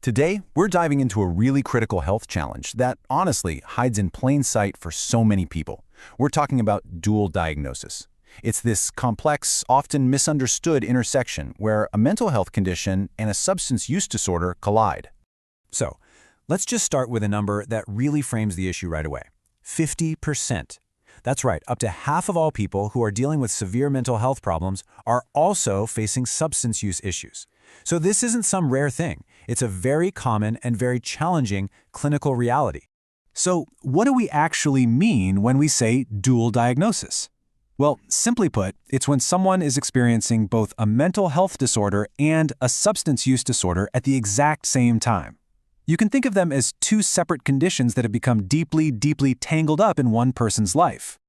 Today, we're diving into a really critical health challenge that, honestly, hides in plain sight for so many people. We're talking about dual diagnosis. It's this complex, often misunderstood intersection where a mental health condition and a substance use disorder collide. So, let's just start with a number that really frames the issue right away. 50%. That's right, up to half of all people who are dealing with severe mental health problems are also facing substance use issues. So this isn't some rare thing. It's a very common and very challenging clinical reality. So what do we actually mean when we say dual diagnosis? Well, simply put, it's when someone is experiencing both a mental health disorder and a substance use disorder at the exact same time. You can think of them as two separate conditions that have become deeply, deeply tangled up in one person's life.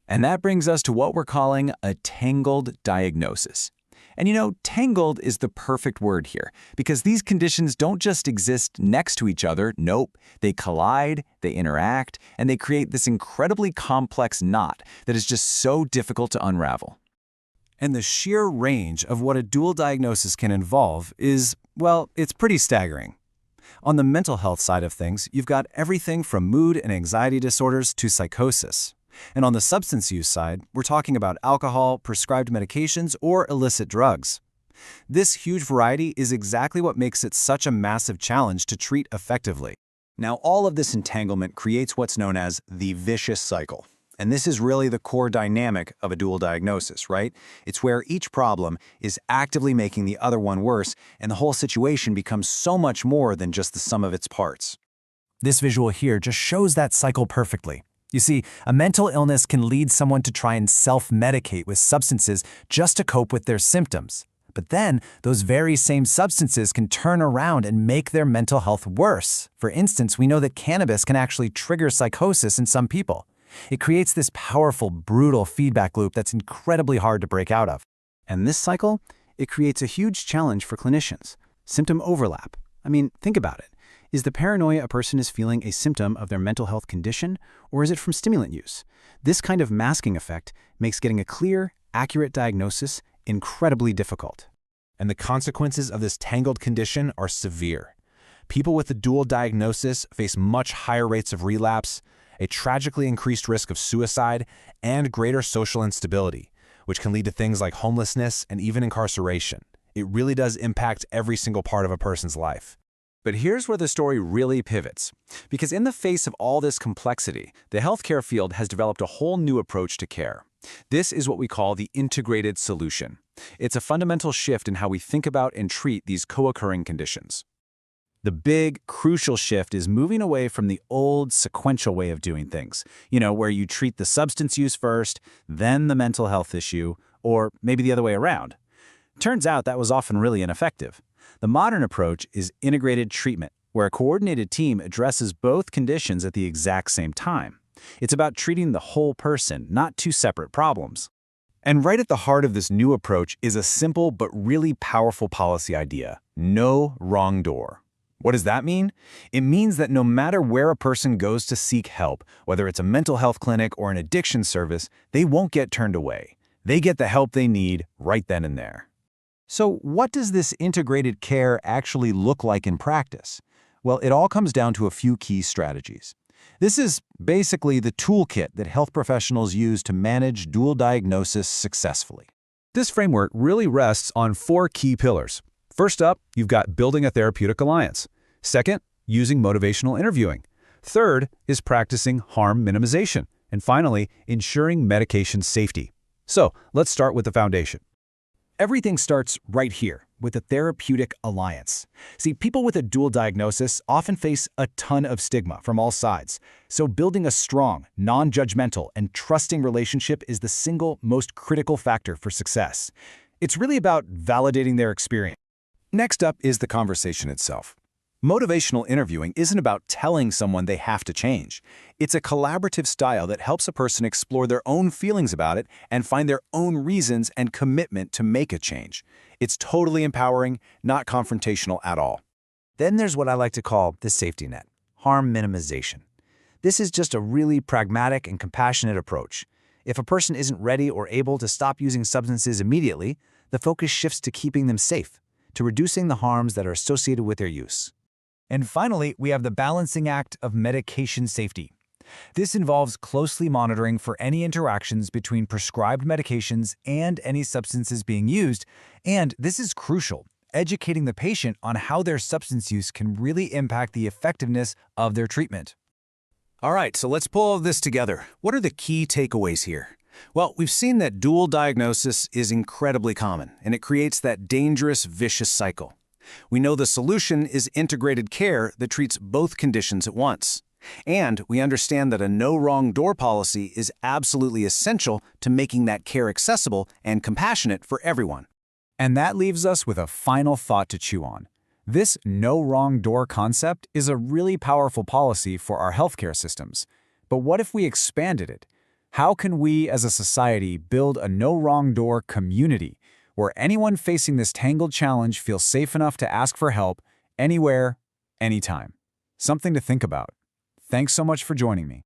And that brings us to what we're calling a tangled diagnosis. And you know, tangled is the perfect word here, because these conditions don't just exist next to each other. Nope, they collide, they interact, and they create this incredibly complex knot that is just so difficult to unravel. And the sheer range of what a dual diagnosis can involve is, well, it's pretty staggering. On the mental health side of things, you've got everything from mood and anxiety disorders to psychosis. And on the substance use side, we're talking about alcohol, prescribed medications, or illicit drugs. This huge variety is exactly what makes it such a massive challenge to treat effectively. Now, all of this entanglement creates what's known as the vicious cycle. And this is really the core dynamic of a dual diagnosis, right? It's where each problem is actively making the other one worse, and the whole situation becomes so much more than just the sum of its parts. This visual here just shows that cycle perfectly. You see, a mental illness can lead someone to try and self-medicate with substances just to cope with their symptoms. But then, those very same substances can turn around and make their mental health worse. For instance, we know that cannabis can actually trigger psychosis in some people. It creates this powerful, brutal feedback loop that's incredibly hard to break out of. And this cycle, it creates a huge challenge for clinicians. Symptom overlap. I mean, think about it. Is the paranoia a person is feeling a symptom of their mental health condition, or is it from stimulant use? This kind of masking effect makes getting a clear, accurate diagnosis incredibly difficult. And the consequences of this tangled condition are severe. People with the dual diagnosis face much higher rates of relapse, a tragically increased risk of suicide, and greater social instability, which can lead to things like homelessness and even incarceration. It really does impact every single part of a person's life. But here's where the story really pivots. Because in the face of all this complexity, the healthcare field has developed a whole new approach to care. This is what we call the integrated solution. It's a fundamental shift in how we think about and treat these co-occurring conditions. The big, crucial shift is moving away from the old sequential way of doing things, where you treat the substance use first, then the mental health issue, or maybe the other way around. Turns out that was often really ineffective. The modern approach is integrated treatment, where a coordinated team addresses both conditions at the exact same time. It's about treating the whole person, not two separate problems. And right at the heart of this new approach is a simple but really powerful policy idea: no wrong door. What does that mean? It means that no matter where a person goes to seek help, whether it's a mental health clinic or an addiction service, they won't get turned away. They get the help they need right then and there. So what does this integrated care actually look like in practice? Well, it all comes down to a few key strategies. This is basically the toolkit that health professionals use to manage dual diagnosis successfully. This framework really rests on 4 key pillars. First up, you've got building a therapeutic alliance. Second, using motivational interviewing. Third is practicing harm minimization. And finally, ensuring medication safety. So let's start with the foundation. Everything starts right here, with a therapeutic alliance. See, people with a dual diagnosis often face a ton of stigma from all sides. So building a strong, non-judgmental, and trusting relationship is the single most critical factor for success. It's really about validating their experience. Next up is the conversation itself. Motivational interviewing isn't about telling someone they have to change. It's a collaborative style that helps a person explore their own feelings about it and find their own reasons and commitment to make a change. It's totally empowering, not confrontational at all. Then there's what I like to call the safety net, harm minimization. This is just a really pragmatic and compassionate approach. If a person isn't ready or able to stop using substances immediately, the focus shifts to keeping them safe, to reducing the harms that are associated with their use. And finally, we have the balancing act of medication safety. This involves closely monitoring for any interactions between prescribed medications and any substances being used, and this is crucial, educating the patient on how their substance use can really impact the effectiveness of their treatment. All right, so let's pull all of this together. What are the key takeaways here? Well, we've seen that dual diagnosis is incredibly common, and it creates that dangerous, vicious cycle. We know the solution is integrated care that treats both conditions at once. And we understand that a no-wrong-door policy is absolutely essential to making that care accessible and compassionate for everyone. And that leaves us with a final thought to chew on. This no wrong door concept is a really powerful policy for our healthcare systems. But what if we expanded it? How can we as a society build a no wrong door community where anyone facing this tangled challenge feels safe enough to ask for help anywhere, anytime? Something to think about. Thanks so much for joining me.